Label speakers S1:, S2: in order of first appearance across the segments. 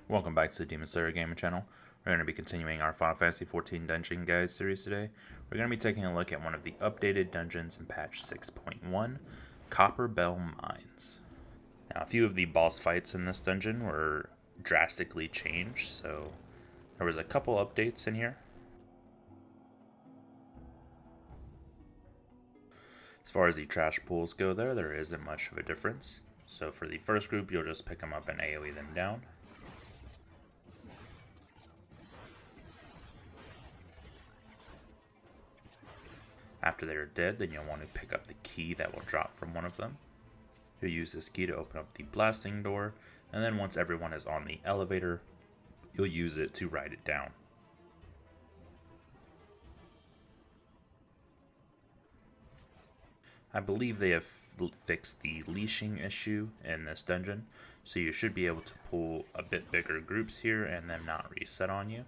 S1: Welcome back to the Demon Slayer Gaming channel. We're going to be continuing our Final Fantasy XIV Dungeon Guide series today. We're going to be taking a look at one of the updated dungeons in patch 6.1, Copperbell Mines. Now, a few of the boss fights in this dungeon were drastically changed, so there was a couple updates in here. As far as the trash pools go there isn't much of a difference. So for the first group, you'll just pick them up and AoE them down. After they're dead, then you'll want to pick up the key that will drop from one of them. You'll use this key to open up the blasting door, and then once everyone is on the elevator, you'll use it to ride it down. I believe they have fixed the leashing issue in this dungeon, so you should be able to pull a bit bigger groups here and them not reset on you.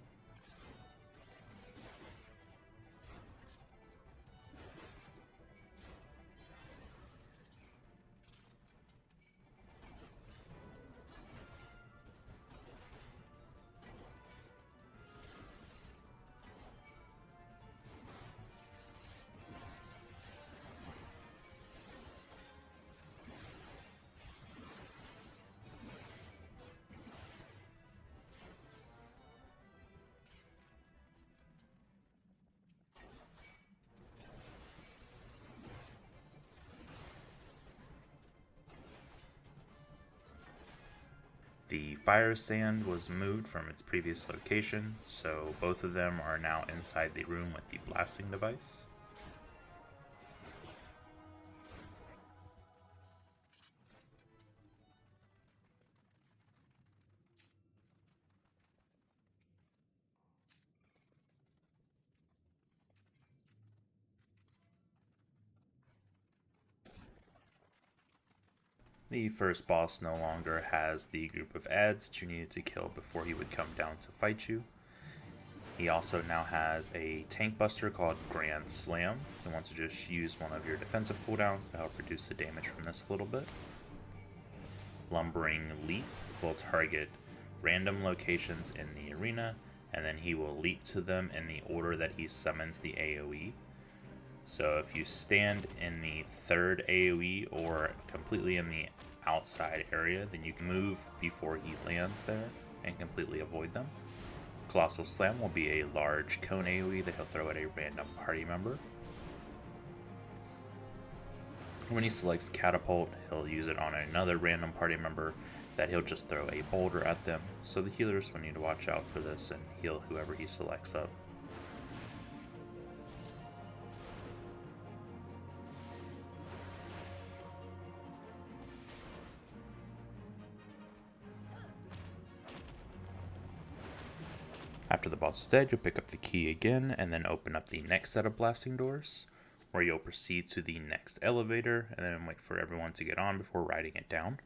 S1: The fire sand was moved from its previous location, so both of them are now inside the room with the blasting device. The first boss no longer has the group of ads that you needed to kill before he would come down to fight you. He also now has a tank buster called Grand Slam. You want to just use one of your defensive cooldowns to help reduce the damage from this a little bit. Lumbering Leap will target random locations in the arena, and then he will leap to them in the order that he summons the AoE. So if you stand in the third AoE or completely in the outside area, then you can move before he lands there and completely avoid them. Colossal Slam will be a large cone AoE that he'll throw at a random party member. When he selects Catapult, he'll use it on another random party member that he'll just throw a boulder at them, so the healers will need to watch out for this and heal whoever he selects up. After the boss is dead, you'll pick up the key again and then open up the next set of blasting doors, where you'll proceed to the next elevator and then wait for everyone to get on before riding it down.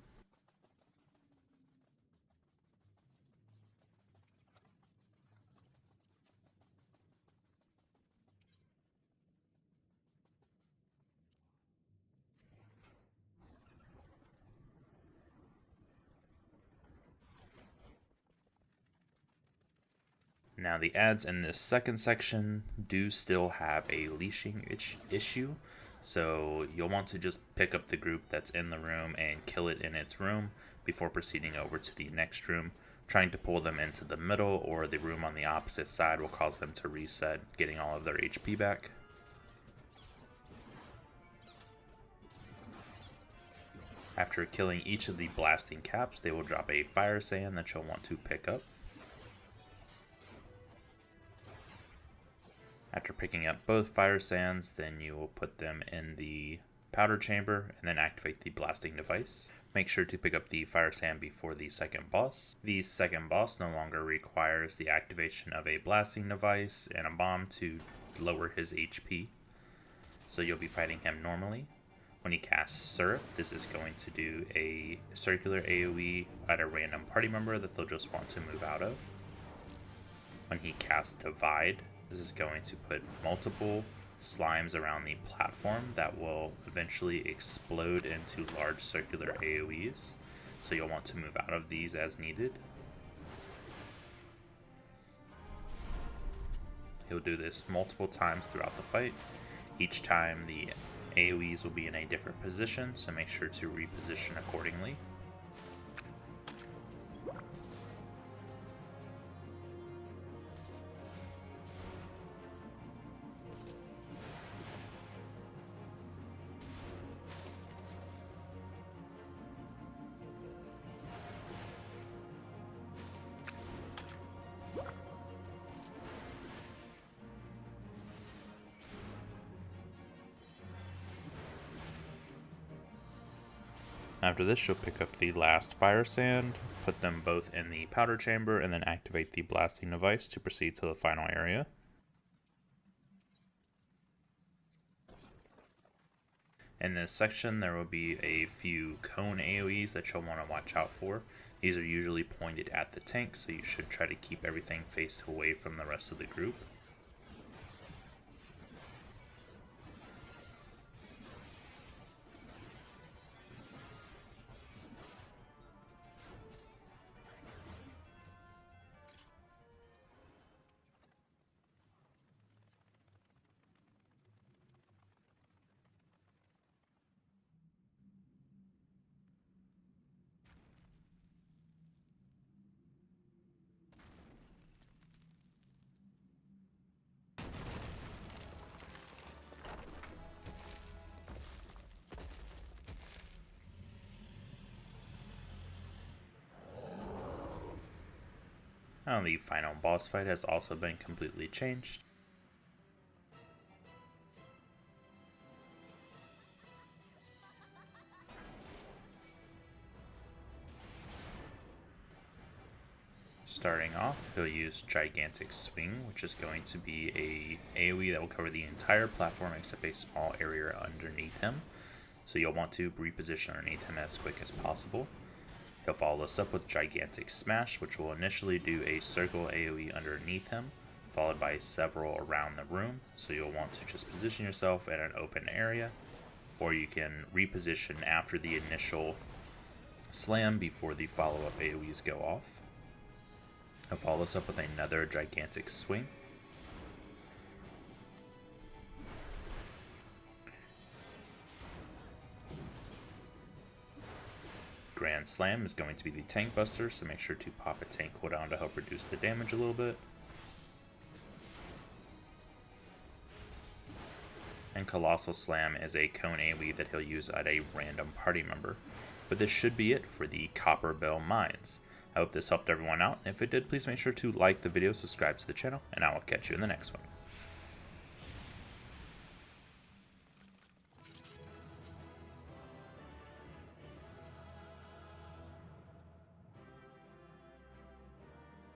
S1: Now the ads in this second section do still have a leashing issue, so you'll want to just pick up the group that's in the room and kill it in its room before proceeding over to the next room. Trying to pull them into the middle or the room on the opposite side will cause them to reset, getting all of their HP back. After killing each of the blasting caps, they will drop a fire sand that you'll want to pick up. After picking up both fire sands, then you will put them in the powder chamber and then activate the blasting device. Make sure to pick up the fire sand before the second boss. The second boss no longer requires the activation of a blasting device and a bomb to lower his HP, so you'll be fighting him normally. When he casts Syrup, this is going to do a circular AoE at a random party member that they'll just want to move out of. When he casts Divide, this is going to put multiple slimes around the platform that will eventually explode into large circular AoEs, so you'll want to move out of these as needed. He'll do this multiple times throughout the fight. Each time the AoEs will be in a different position, so make sure to reposition accordingly. After this, you'll pick up the last fire sand, put them both in the powder chamber, and then activate the blasting device to proceed to the final area. In this section, there will be a few cone AoEs that you'll want to watch out for. These are usually pointed at the tank, so you should try to keep everything faced away from the rest of the group. Now the final boss fight has also been completely changed. Starting off, he'll use Gigantic Swing, which is going to be a AoE that will cover the entire platform except a small area underneath him. So you'll want to reposition underneath him as quick as possible. He'll follow this up with Gigantic Smash, which will initially do a circle AoE underneath him, followed by several around the room. So you'll want to just position yourself in an open area, or you can reposition after the initial slam before the follow-up AoEs go off. He'll follow this up with another Gigantic Swing. Grand Slam is going to be the Tank Buster, so make sure to pop a tank cooldown to help reduce the damage a little bit. And Colossal Slam is a cone AoE that he'll use at a random party member. But this should be it for the Copperbell mines. I hope this helped everyone out. If it did, please make sure to like the video, subscribe to the channel, and I will catch you in the next one.